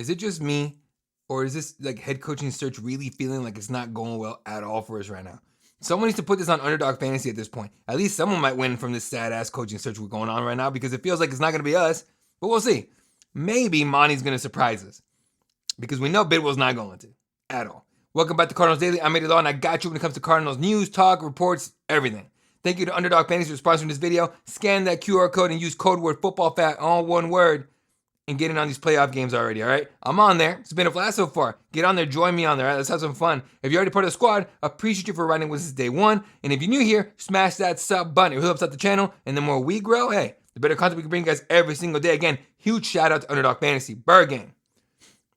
Is it just me, or is this like head coaching search really feeling like it's not going well at all for us right now? Someone needs to put this on Underdog Fantasy at this point. At least someone might win from this sad ass coaching search we're going on right now, because it feels like it's not going to be us. But we'll see. Maybe Monty's going to surprise us, because we know Bidwell's not going to at all. Welcome back to Cardinals Daily. I'm Eddie Law, and I got you when it comes to Cardinals news, talk, reports, everything. Thank you to Underdog Fantasy for sponsoring this video. Scan that QR code and use code word footballfat, all one word, and get in on these playoff games already, all right? I'm on there. It's been a blast so far. Get on there. Join me on there, all right? Let's have some fun. If you're already part of the squad, appreciate you for riding with us since day one. And if you're new here, smash that sub button. It really helps out the channel. And the more we grow, hey, the better content we can bring you guys every single day. Again, huge shout out to Underdog Fantasy. Bergen.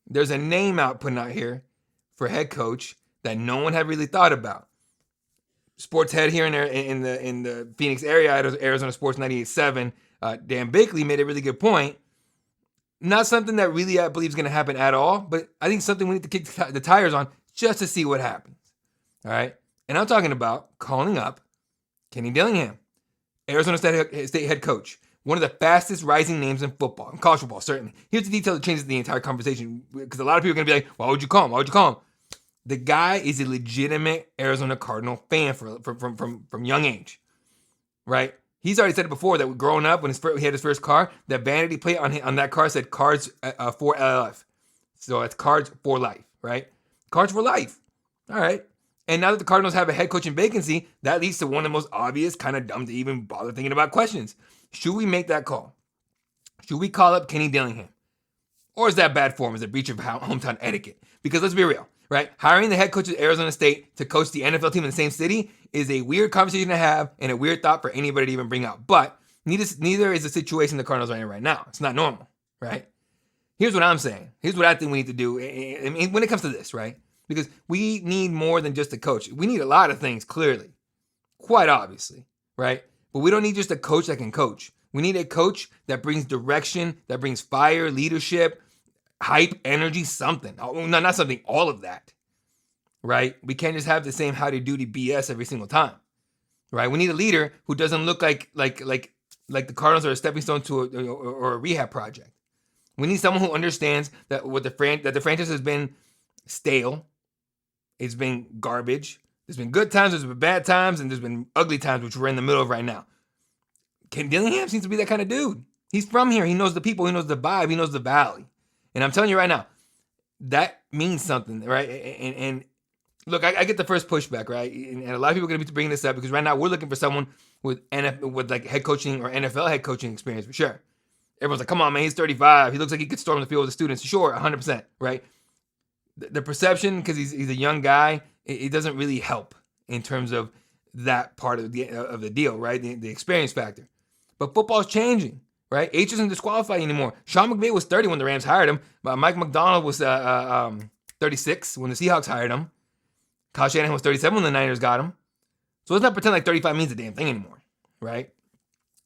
There's a name putting out here for head coach that no one had really thought about. Sports head here in the Phoenix area at Arizona Sports 98.7, Dan Bickley made a really good point. Not something that really I believe is going to happen at all, but I think something we need to kick the tires on just to see what happens. All right? And I'm talking about calling up Kenny Dillingham, Arizona State head coach, one of the fastest rising names in football, in college football, certainly. Here's the detail that changes the entire conversation, because a lot of people are going to be like, why would you call him? Why would you call him? The guy is a legitimate Arizona Cardinal fan from young age, right? He's already said it before that growing up, when he had his first car, that vanity plate on that car said Cards for LLF. So it's Cards for Life, right? Cards for Life. All right. And now that the Cardinals have a head coaching vacancy, that leads to one of the most obvious, kind of dumb to even bother thinking about questions. Should we make that call? Should we call up Kenny Dillingham? Or is that bad form? Is it a breach of hometown etiquette? Because let's be real, right? Hiring the head coach of Arizona State to coach the NFL team in the same city is a weird conversation to have and a weird thought for anybody to even bring up. But neither is the situation the Cardinals are in right now. It's not normal, right? Here's what I'm saying. Here's what I think we need to do when it comes to this, right? Because we need more than just a coach. We need a lot of things, clearly, quite obviously, right? But we don't need just a coach that can coach. We need a coach that brings direction, that brings fire, leadership, hype, energy, something. No, not something, all of that, right? We can't just have the same howdy-doody BS every single time, right? We need a leader who doesn't look like the Cardinals are a stepping stone to a rehab project. We need someone who understands that the franchise has been stale, it's been garbage. There's been good times, there's been bad times, and there's been ugly times, which we're in the middle of right now. Ken Dillingham seems to be that kind of dude. He's from here. He knows the people. He knows the vibe. He knows the valley. And I'm telling you right now, that means something, right? And look, I get the first pushback, right? And a lot of people are going to be bringing this up because right now we're looking for someone with like head coaching or NFL head coaching experience for sure. Everyone's like, come on, man, he's 35. He looks like he could storm the field with the students. Sure, 100%, right? The perception, because he's a young guy, it doesn't really help in terms of that part of the deal, right? The experience factor. But football's changing, right? H isn't disqualified anymore. Sean McVay was 30 when the Rams hired him. Mike McDonald was 36 when the Seahawks hired him. Kyle Shanahan was 37 when the Niners got him. So let's not pretend like 35 means a damn thing anymore, right?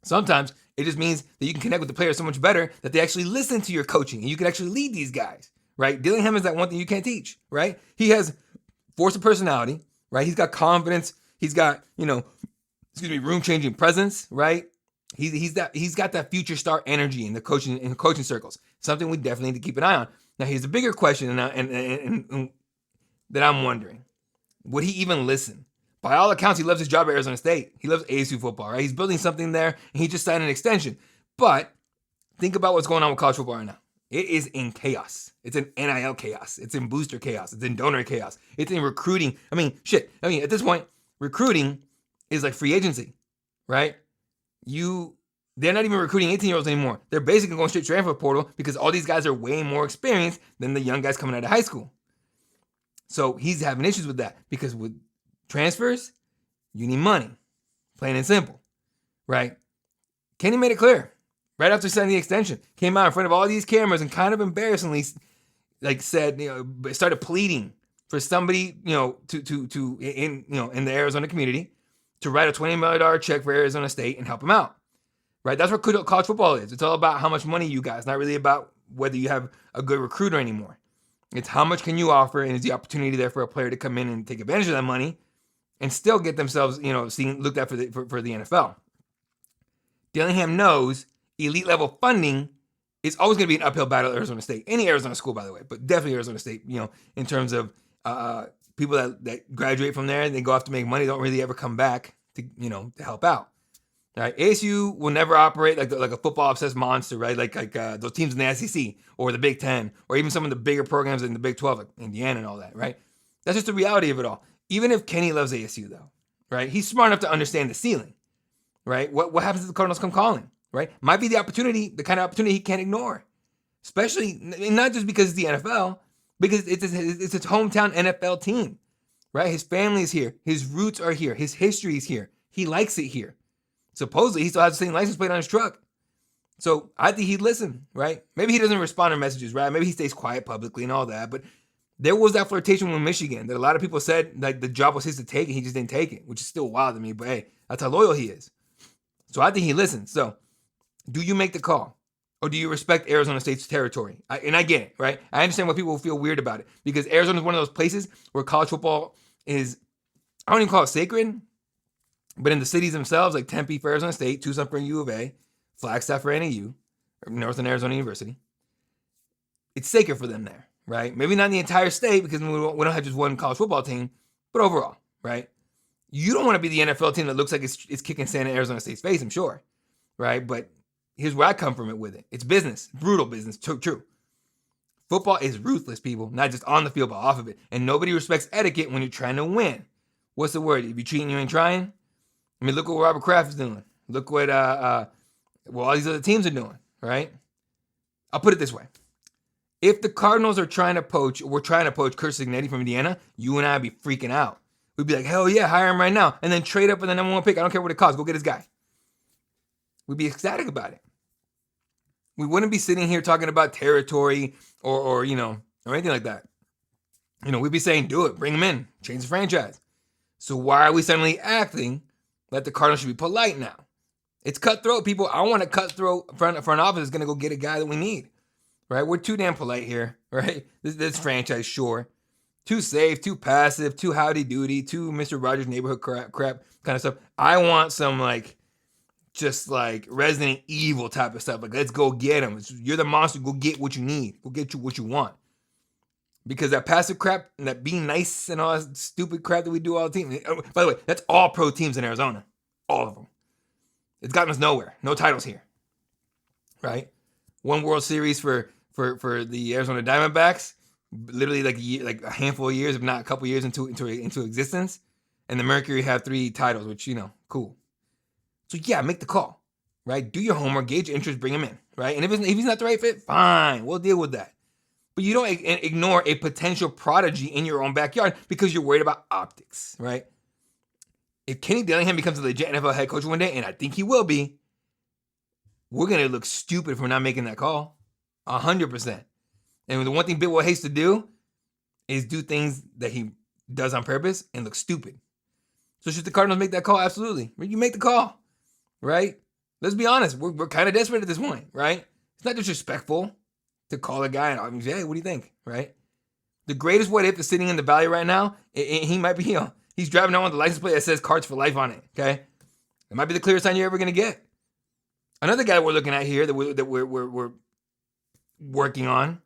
Sometimes it just means that you can connect with the players so much better that they actually listen to your coaching and you can actually lead these guys, right? Dillingham is that one thing you can't teach, right? He has force of personality, right? He's got confidence. He's got, room-changing presence, right? He's got that future star energy in the coaching circles. Something we definitely need to keep an eye on. Now, here's a bigger question, and that I'm wondering: would he even listen? By all accounts, he loves his job at Arizona State. He loves ASU football, right? He's building something there, and he just signed an extension. But think about what's going on with college football right now. It is in chaos. It's in NIL chaos. It's in booster chaos. It's in donor chaos. It's in recruiting. At this point, recruiting is like free agency, right? They're not even recruiting 18-year-olds anymore. They're basically going straight to transfer portal because all these guys are way more experienced than the young guys coming out of high school. So he's having issues with that because with transfers, you need money, plain and simple, right? Kenny made it clear right after signing the extension. Came out in front of all these cameras and kind of embarrassingly, said, started pleading for somebody, in the Arizona community to write a $20 million check for Arizona State and help him out, right? That's what college football is. It's all about how much money you got. It's not really about whether you have a good recruiter anymore. It's how much can you offer, and is the opportunity there for a player to come in and take advantage of that money and still get themselves, looked at for the NFL. Dillingham knows elite level funding it's always going to be an uphill battle at Arizona State. Any Arizona school, by the way, but definitely Arizona State, in terms of people that graduate from there and they go off to make money, don't really ever come back to help out. All right, ASU will never operate like a football obsessed monster, right? Like those teams in the SEC or the Big Ten or even some of the bigger programs in the Big 12, like Indiana and all that, right? That's just the reality of it all. Even if Kenny loves ASU, though, right? He's smart enough to understand the ceiling, right? What happens if the Cardinals come calling, right? Might be the kind of opportunity he can't ignore, especially not just because it's the NFL, because it's his hometown NFL team, right? His family is here, his roots are here, his history is here. He likes it here. Supposedly, he still has the same license plate on his truck. So I think he'd listen, right? Maybe he doesn't respond to messages, right? Maybe he stays quiet publicly and all that. But there was that flirtation with Michigan that a lot of people said like the job was his to take and he just didn't take it, which is still wild to me. But hey, that's how loyal he is. So I think he listens. So do you make the call? Or do you respect Arizona State's territory? And I get it, right? I understand why people feel weird about it. Because Arizona is one of those places where college football is, I don't even call it sacred, but in the cities themselves, like Tempe for Arizona State, Tucson for U of A, Flagstaff for NAU, or Northern Arizona University, it's sacred for them there, right? Maybe not in the entire state because we don't have just one college football team, but overall, right? You don't want to be the NFL team that looks like it's kicking sand in Arizona State's face, I'm sure, right? But here's where I come from it with it. It's business, brutal business, true. Football is ruthless, people, not just on the field, but off of it. And nobody respects etiquette when you're trying to win. What's the word? If you're cheating, you ain't trying. I mean, look what Robert Kraft is doing. Look what all these other teams are doing, right? I'll put it this way. If the Cardinals are trying to poach, or we're trying to poach Curt Cignetti from Indiana, you and I would be freaking out. We'd be like, hell yeah, hire him right now. And then trade up for the number one pick. I don't care what it costs. Go get his guy. We'd be ecstatic about it. We wouldn't be sitting here talking about territory or anything like that. We'd be saying, do it. Bring him in. Change the franchise. So why are we suddenly acting like the Cardinals should be polite now? It's cutthroat, people. I want a cutthroat front office that's going to go get a guy that we need, right? We're too damn polite here, right? This franchise, sure. Too safe, too passive, too howdy-doody, too Mr. Rogers neighborhood crap kind of stuff. I want some, just Resident Evil type of stuff. Like, let's go get him. You're the monster. Go get what you need. Go get you what you want. Because that passive crap and that being nice and all that stupid crap that we do all the time. By the way, that's all pro teams in Arizona. All of them. It's gotten us nowhere. No titles here. Right? One World Series for the Arizona Diamondbacks. Literally like a handful of years, if not a couple years into existence. And the Mercury have 3 titles, which, cool. So yeah, make the call. Right? Do your homework, gauge your interest, bring him in. Right? And if he's not the right fit, fine. We'll deal with that. But you don't ignore a potential prodigy in your own backyard because you're worried about optics, right? If Kenny Dillingham becomes a legit NFL head coach one day, and I think he will be, we're going to look stupid if we're not making that call. 100%. And the one thing Big Will hates to do is do things that he does on purpose and look stupid. So should the Cardinals make that call? Absolutely. You make the call, right? Let's be honest. We're kind of desperate at this point, right? It's not disrespectful to call a guy and say, hey, what do you think, right? The greatest what if is sitting in the valley right now. He might be, he's driving around with a license plate that says Cards for Life on it, okay? It might be the clearest sign you're ever going to get. Another guy we're looking at here that we're working on,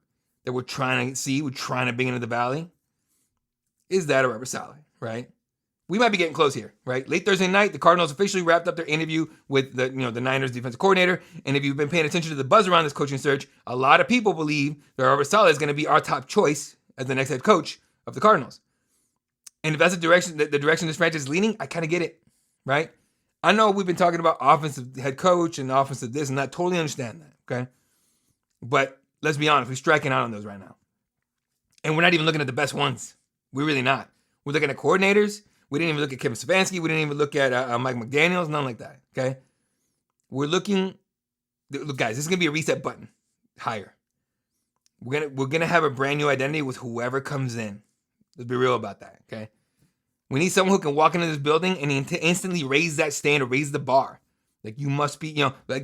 that we're trying to bring into the valley, is that of Robert Saleh, right? We might be getting close here, right? Late Thursday night, the Cardinals officially wrapped up their interview with the Niners defensive coordinator. And if you've been paying attention to the buzz around this coaching search, a lot of people believe that Robert Saleh is going to be our top choice as the next head coach of the Cardinals. And if that's the direction this franchise is leaning, I kind of get it, right? I know we've been talking about offensive head coach and offensive this and that. Totally understand that, okay? But let's be honest, we're striking out on those right now. And we're not even looking at the best ones. We're really not. We're looking at coordinators. We didn't even look at Kevin Stefanski. We didn't even look at Mike McDaniels. Nothing like that, okay? We're looking... Look, guys, this is going to be a reset button. Higher. We're gonna have a brand new identity with whoever comes in. Let's be real about that, okay? We need someone who can walk into this building and instantly raise that stand or raise the bar. Like, you must be,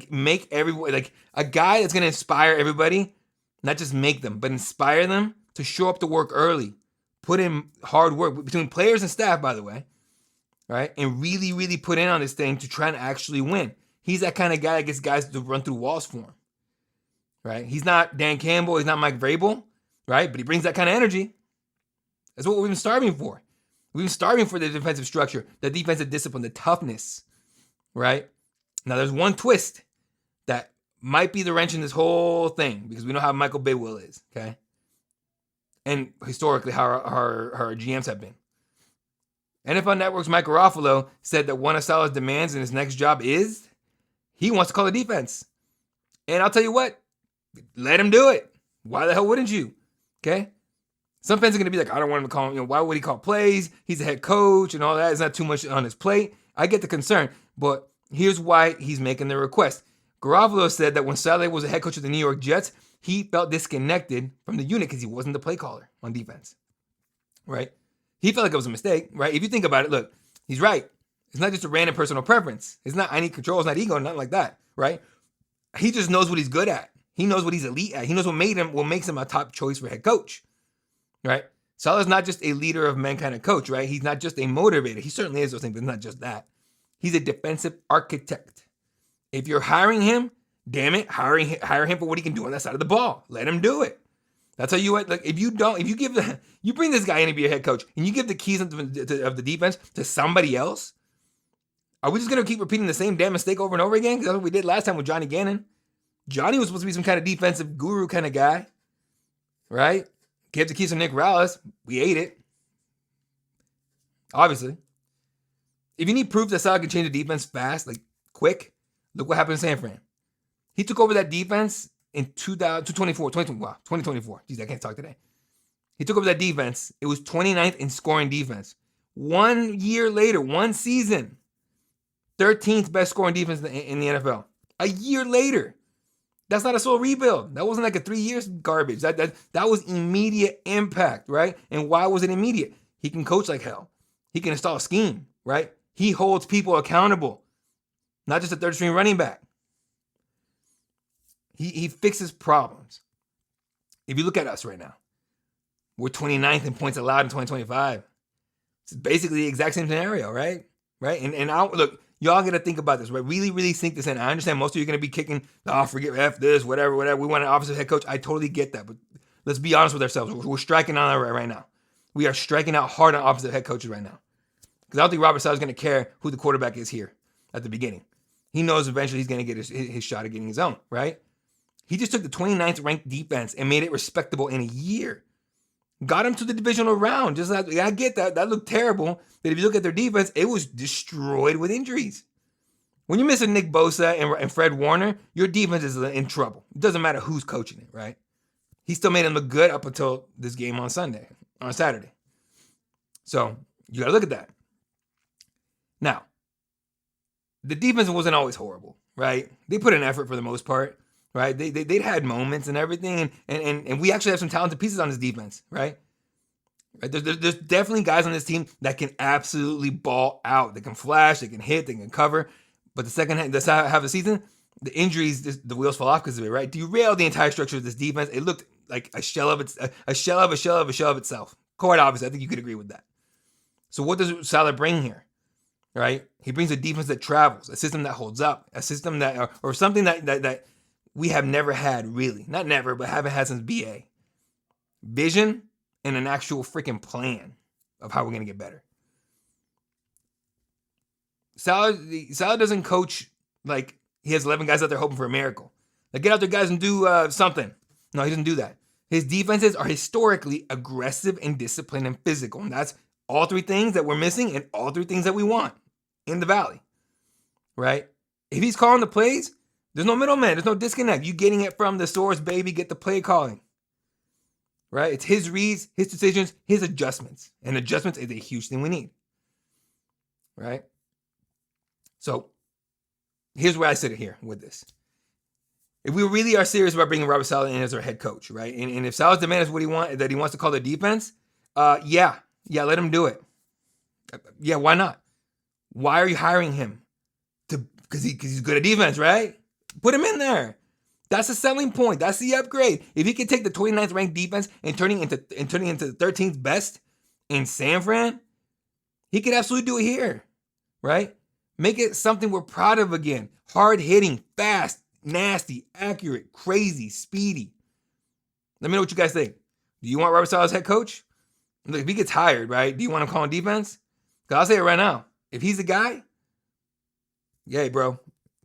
make everyone... Like, a guy that's going to inspire everybody, not just make them, but inspire them to show up to work early. Put in hard work between players and staff, by the way, right? And really, really put in on this thing to try and actually win. He's that kind of guy that gets guys to run through walls for him, right? He's not Dan Campbell. He's not Mike Vrabel, right? But he brings that kind of energy. That's what we've been starving for. We've been starving for the defensive structure, the defensive discipline, the toughness, right? Now, there's one twist that might be the wrench in this whole thing because we know how Michael Bidwill is, okay? And historically, how our GMs have been. NFL Network's Mike Garofalo said that one of Saleh's demands in his next job is he wants to call the defense. And I'll tell you what, let him do it. Why the hell wouldn't you? Okay? Some fans are going to be like, I don't want him to call, why would he call plays? He's a head coach and all that. It's not too much on his plate. I get the concern, but here's why he's making the request. Garofalo said that when Saleh was a head coach of the New York Jets, he felt disconnected from the unit because he wasn't the play caller on defense, right? He felt like it was a mistake, right? If you think about it, look, he's right. It's not just a random personal preference. It's not, I need control. It's not ego, nothing like that, right? He just knows what he's good at. He knows what he's elite at. He knows what makes him a top choice for head coach, right? Saleh's not just a leader of men kind of coach, right? He's not just a motivator. He certainly is those things, but not just that. He's a defensive architect. If you're hiring him, damn it, hire him for what he can do on that side of the ball. Let him do it. That's how you, like, you bring this guy in to be a head coach and you give the keys of the defense to somebody else, are we just going to keep repeating the same damn mistake over and over again? Because that's what we did last time with Johnny Gannon. Johnny was supposed to be some kind of defensive guru kind of guy, right? Gave the keys to Nick Rallis. We ate it. Obviously. If you need proof that Saleh can change the defense fast, like quick, look what happened in San Fran. He took over that defense in 2024. Jeez, I can't talk today. He took over that defense. It was 29th in scoring defense. 1 year later, one season, 13th best scoring defense in the NFL. A year later. That's not a slow rebuild. That wasn't like a 3 years garbage. That was immediate impact, right? And why was it immediate? He can coach like hell. He can install a scheme, right? He holds people accountable. Not just a third string running back. He fixes problems. If you look at us right now, we're 29th in points allowed in 2025. It's basically the exact same scenario, right? Right? And look, y'all got to think about this, right? Really, really sink this in. I understand most of you are going to be kicking, forget F this, whatever. We want an offensive head coach. I totally get that. But let's be honest with ourselves. We're striking on that right now. We are striking out hard on offensive head coaches right now. Because I don't think Robert Saleh is going to care who the quarterback is here at the beginning. He knows eventually he's going to get his shot at getting his own, right? He just took the 29th ranked defense and made it respectable in a year. Got him to the divisional round. I get that. That looked terrible. But if you look at their defense, it was destroyed with injuries. When you're missing Nick Bosa and Fred Warner, your defense is in trouble. It doesn't matter who's coaching it, right? He still made them look good up until this game on Saturday. So you got to look at that. Now, the defense wasn't always horrible, right? They put in effort for the most part, right? They'd had moments and everything, and we actually have some talented pieces on this defense, right? There's definitely guys on this team that can absolutely ball out. They can flash, they can hit, they can cover. But the second half of the season, the injuries, the wheels fall off because of it, right? Derailed the entire structure of this defense. It looked like a shell of itself. Quite obviously, I think you could agree with that. So what does Saleh bring here, right? He brings a defense that travels, a system that holds up, a system that, or something that we have never had, really. Not never, but haven't had since BA. Vision and an actual freaking plan of how we're going to get better. Saleh doesn't coach like he has 11 guys out there hoping for a miracle. Like, get out there, guys, and do something. No, he doesn't do that. His defenses are historically aggressive and disciplined and physical. And that's all three things that we're missing and all three things that we want in the Valley, right? If he's calling the plays, there's no middleman. There's no disconnect. You getting it from the source, baby. Get the play calling, right? It's his reads, his decisions, his adjustments. And adjustments is a huge thing we need, right? So here's where I sit here with this. If we really are serious about bringing Robert Saleh in as our head coach, right? And if Saleh's demand is what he wants to call the defense, yeah, let him do it. Yeah, why not? Why are you hiring him? Because he's good at defense, right? Put him in there. That's the selling point. That's the upgrade. If he can take the 29th ranked defense and turning into the 13th best in San Fran, he could absolutely do it here, right? Make it something we're proud of again. Hard hitting, fast, nasty, accurate, crazy, speedy. Let me know what you guys think. Do you want Robert Saleh as head coach? Look, if he gets hired, right, do you want him calling defense? Because I'll say it right now. If he's the guy, yay, bro.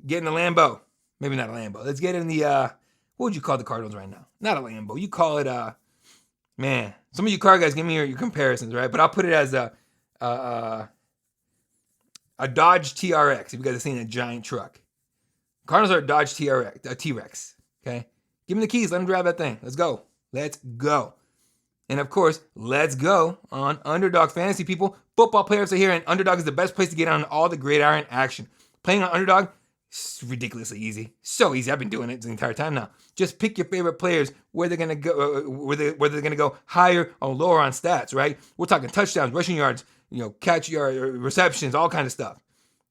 Get in the Lambo. Maybe not a Lambo. Let's get in the, what would you call the Cardinals right now? Not a Lambo. You call it, man. Some of you car guys, give me your comparisons, right? But I'll put it as a Dodge TRX, if you guys have seen a giant truck. Cardinals are a Dodge TRX, a T-Rex, okay? Give him the keys. Let him drive that thing. Let's go. Let's go. And of course, let's go on Underdog Fantasy, people. Football players are here, and Underdog is the best place to get on all the gridiron action. Playing on Underdog is ridiculously easy. So easy. I've been doing it the entire time now. Just pick your favorite players, where they're gonna go, whether they're gonna go higher or lower on stats, right? We're talking touchdowns, rushing yards, catch yard, receptions, all kind of stuff,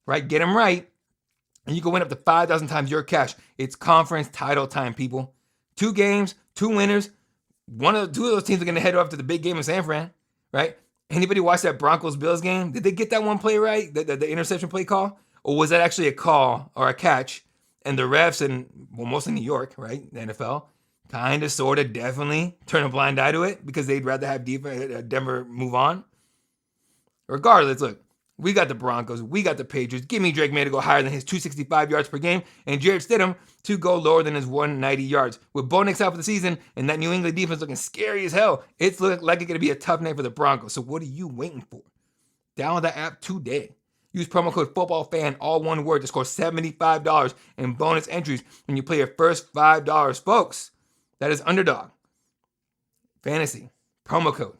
right? Get them right, and you can win up to 5,000 times your cash. It's conference title time, people. 2 games, 2 winners. Two of those teams are going to head off to the big game in San Fran, right? Anybody watch that Broncos-Bills game? Did they get that one play right, the interception play call? Or was that actually a call or a catch? And the refs, mostly New York, right, the NFL, kind of, sort of, definitely turn a blind eye to it because they'd rather have Denver move on. Regardless, look, we got the Broncos, we got the Patriots. Give me Drake May to go higher than his 265 yards per game, and Jarrett Stidham to go lower than his 190 yards. With Bo Nix out for the season and that New England defense looking scary as hell, it's looking like it's going to be a tough night for the Broncos. So what are you waiting for? Download that app today. Use promo code FOOTBALLFAN, all one word, to score $75 in bonus entries when you play your first $5, folks. That is Underdog Fantasy. Promo code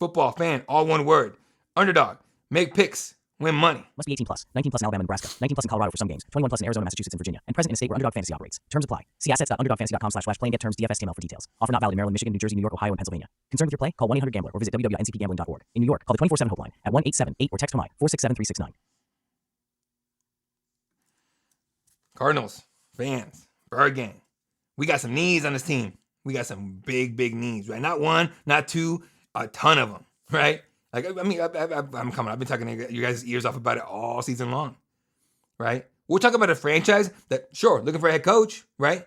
FOOTBALLFAN, all one word. Underdog. Make picks. Win money. Must be 18 plus. 19 plus in Alabama and Nebraska. 19 plus in Colorado for some games. 21 plus in Arizona, Massachusetts, and Virginia. And present in a state where Underdog Fantasy operates. Terms apply. See assets.underdogfantasy.com/play and get terms DFSTML for details. Offer not valid in Maryland, Michigan, New Jersey, New York, Ohio, and Pennsylvania. Concerned with your play? Call 1-800-GAMBLER or visit www.ncpgambling.org. In New York, call the 24/7 Hope line at 1-878 or text from 467-369. Cardinals fans, Bird Gang. We got some needs on this team. We got some big, big needs, right? Not one, not two, a ton of them, right? Like, I mean, I'm coming. I've been talking to you guys' ears off about it all season long, right? We're talking about a franchise that, sure, looking for a head coach, right?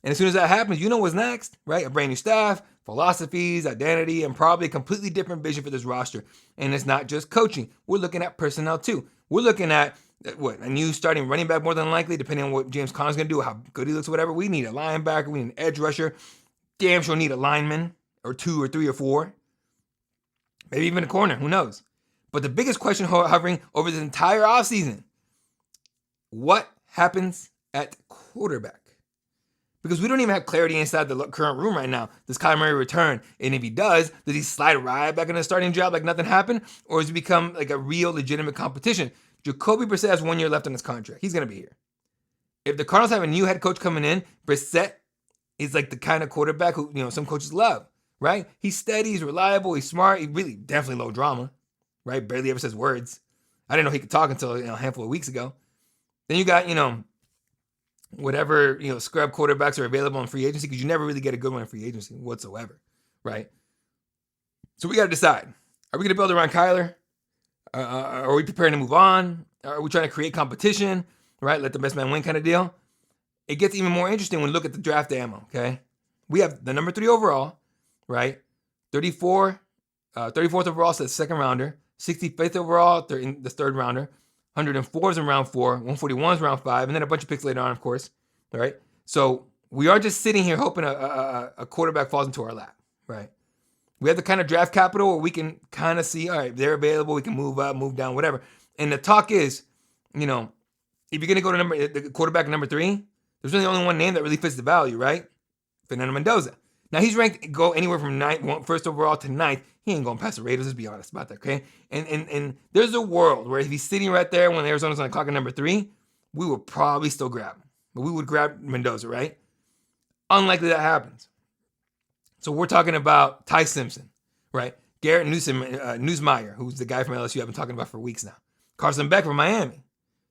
And as soon as that happens, you know what's next, right? A brand new staff, philosophies, identity, and probably a completely different vision for this roster. And it's not just coaching. We're looking at personnel too. We're looking at, a new starting running back more than likely, depending on what James Conner's going to do, how good he looks, whatever. We need a linebacker. We need an edge rusher. Damn sure need a lineman or 2 or 3 or 4. Maybe even a corner, who knows? But the biggest question hovering over this entire offseason, what happens at quarterback? Because we don't even have clarity inside the current room right now. Does Kyler Murray return? And if he does he slide right back in the starting job like nothing happened? Or does he become like a real legitimate competition? Jacoby Brissett has 1 year left on his contract. He's going to be here. If the Cardinals have a new head coach coming in, Brissett is like the kind of quarterback who, some coaches love. Right? He's steady, he's reliable, he's smart, he really definitely low drama, right? Barely ever says words. I didn't know he could talk until a handful of weeks ago. Then you got, whatever, scrub quarterbacks are available in free agency, because you never really get a good one in free agency whatsoever, right? So we got to decide. Are we going to build around Kyler? Are we preparing to move on? Are we trying to create competition, right? Let the best man win kind of deal? It gets even more interesting when you look at the draft ammo, okay? We have the number 3 overall, right? 34th overall, so the second rounder. 65th overall, in the third rounder. 104 is in round 4. 141 is round 5, and then a bunch of picks later on, of course. All right. So we are just sitting here hoping a quarterback falls into our lap, right? We have the kind of draft capital where we can kind of see, all right, they're available. We can move up, move down, whatever. And the talk is, if you're going to go to the quarterback number 3, there's really only one name that really fits the value, right? Fernando Mendoza. Now, he's ranked go anywhere from 1st overall to 9th. He ain't going past the Raiders, let's be honest about that, okay? And there's a world where if he's sitting right there when Arizona's on the clock at number 3, we would probably still grab him. But we would grab Mendoza, right? Unlikely that happens. So we're talking about Ty Simpson, right? Garrett Newsmeyer, who's the guy from LSU I've been talking about for weeks now. Carson Beck from Miami.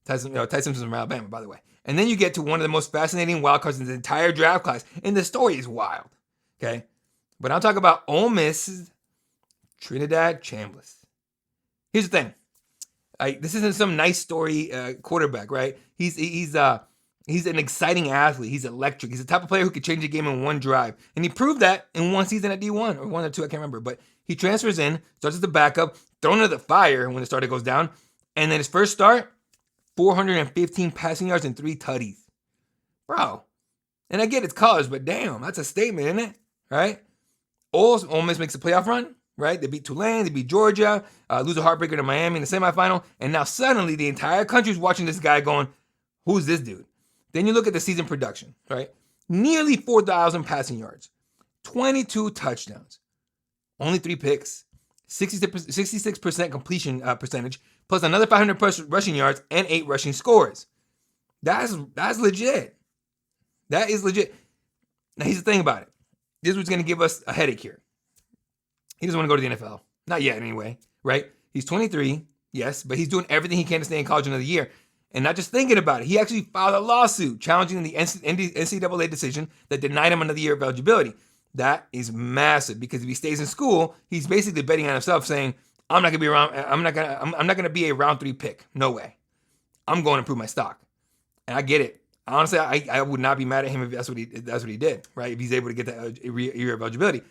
Ty Simpson's from Alabama, by the way. And then you get to one of the most fascinating wild cards in the entire draft class. And the story is wild. Okay, but I'm talking about Ole Miss, Trinidad Chambliss. Here's the thing. This isn't some nice story quarterback, right? He's He's an exciting athlete. He's electric. He's the type of player who could change a game in one drive. And he proved that in one season at D1, or one or two, I can't remember. But he transfers in, starts as the backup, thrown into the fire when the starter goes down. And then his first start, 415 passing yards and 3 tutties. Bro. And I get it's college, but damn, that's a statement, isn't it? Right? Ole Miss makes a playoff run, right? They beat Tulane, they beat Georgia, lose a heartbreaker to Miami in the semifinal. And now suddenly the entire country's watching this guy going, who's this dude? Then you look at the season production, right? Nearly 4,000 passing yards, 22 touchdowns, only 3 picks, 66% completion percentage, plus another 500 rushing yards and 8 rushing scores. That's legit. That is legit. Now, here's the thing about it. This is what's going to give us a headache here. He doesn't want to go to the NFL. Not yet, anyway, right? He's 23, yes, but he's doing everything he can to stay in college another year. And not just thinking about it, he actually filed a lawsuit challenging the NCAA decision that denied him another year of eligibility. That is massive because if he stays in school, he's basically betting on himself, saying, "I'm not gonna be a round 3 pick. No way. I'm going to improve my stock." And I get it. Honestly, I would not be mad at him if that's what he did, right? If he's able to get that year of eligibility.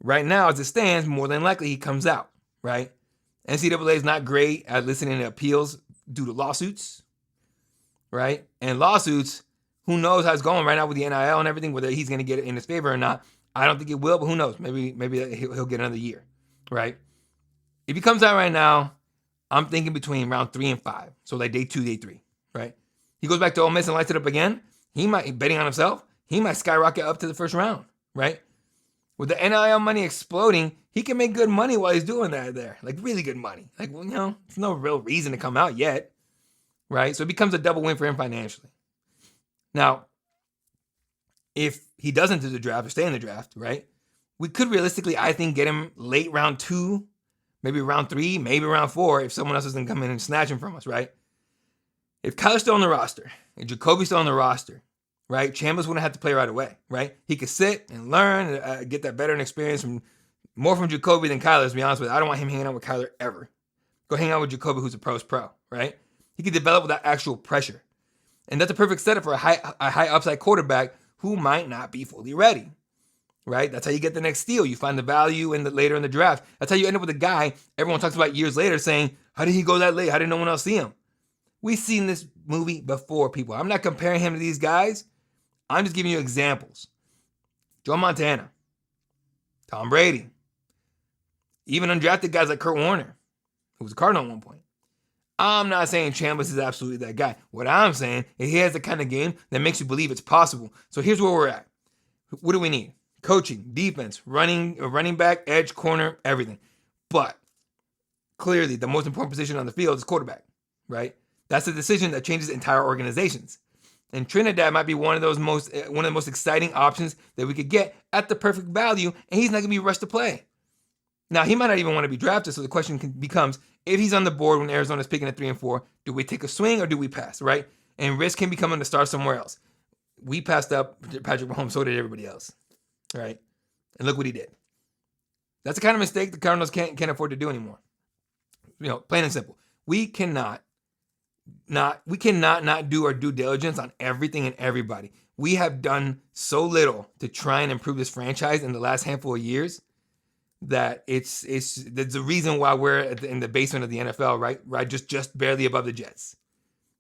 Right now, as it stands, more than likely he comes out, right? NCAA is not great at listening to appeals due to lawsuits, right? And lawsuits, who knows how it's going right now with the NIL and everything, whether he's going to get it in his favor or not. I don't think it will, but who knows? Maybe he'll get another year, right? If he comes out right now, I'm thinking between round 3 and 5. So like day 2, day 3, right? He goes back to Ole Miss and lights it up again. He might, betting on himself, he might skyrocket up to the first round, right? With the NIL money exploding, he can make good money while he's doing that there. Like really good money. Like, well, there's no real reason to come out yet, right? So it becomes a double win for him financially. Now, if he doesn't do the draft or stay in the draft, right, we could realistically, I think, get him late round 2, maybe round 3, maybe round 4 if someone else doesn't come in and snatch him from us, right? If Kyler's still on the roster, and Jacoby's still on the roster, right, Chambers wouldn't have to play right away, right? He could sit and learn, get that veteran experience more from Jacoby than Kyler, to be honest with you. I don't want him hanging out with Kyler ever. Go hang out with Jacoby, who's a pro's pro, right? He could develop without actual pressure. And that's a perfect setup for a high upside quarterback who might not be fully ready, right? That's how you get the next steal. You find the value later in the draft. That's how you end up with a guy everyone talks about years later saying, how did he go that late? How did no one else see him? We've seen this movie before, people. I'm not comparing him to these guys. I'm just giving you examples. Joe Montana, Tom Brady, even undrafted guys like Kurt Warner, who was a Cardinal at one point. I'm not saying Chambers is absolutely that guy. What I'm saying is he has the kind of game that makes you believe it's possible. So here's where we're at. What do we need? Coaching, defense, running back, edge, corner, everything. But clearly the most important position on the field is quarterback, right? That's the decision that changes entire organizations. And Trinidad might be one of the most exciting options that we could get at the perfect value, and he's not going to be rushed to play. Now, he might not even want to be drafted, so the question becomes, if he's on the board when Arizona's picking at 3 and 4, do we take a swing or do we pass, right? And risk him becoming the star somewhere else. We passed up Patrick Mahomes, so did everybody else, right? And look what he did. That's the kind of mistake the Cardinals can't afford to do anymore. Plain and simple. We cannot not do our due diligence on everything and everybody. We have done so little to try and improve this franchise in the last handful of years that it's the reason why we're in the basement of the NFL, right? Just barely above the Jets.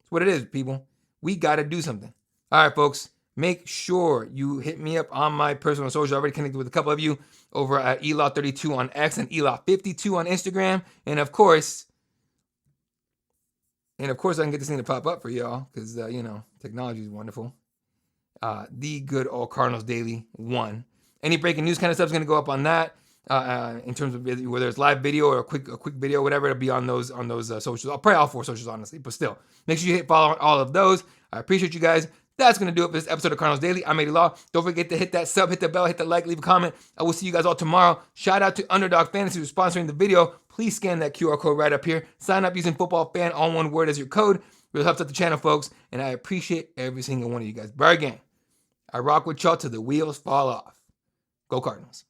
It's what it is, people. We got to do something. All right, folks. Make sure you hit me up on my personal social. I already connected with a couple of you over at Elaw32 on X and Elaw52 on Instagram. And of course, I can get this thing to pop up for y'all because, technology is wonderful. The good old Cardinals Daily 1. Any breaking news kind of stuff is going to go up on that in terms of whether it's live video or a quick video, whatever. It'll be on those socials. I'll probably all 4 socials, honestly, but still. Make sure you hit follow on all of those. I appreciate you guys. That's going to do it for this episode of Cardinals Daily. I'm Eddie Law. Don't forget to hit that sub, hit the bell, hit the like, leave a comment. I will see you guys all tomorrow. Shout out to Underdog Fantasy who's sponsoring the video. Please scan that QR code right up here. Sign up using football fan, all one word as your code. Really helps out the channel, folks. And I appreciate every single one of you guys. Bargain. I rock with y'all till the wheels fall off. Go Cardinals.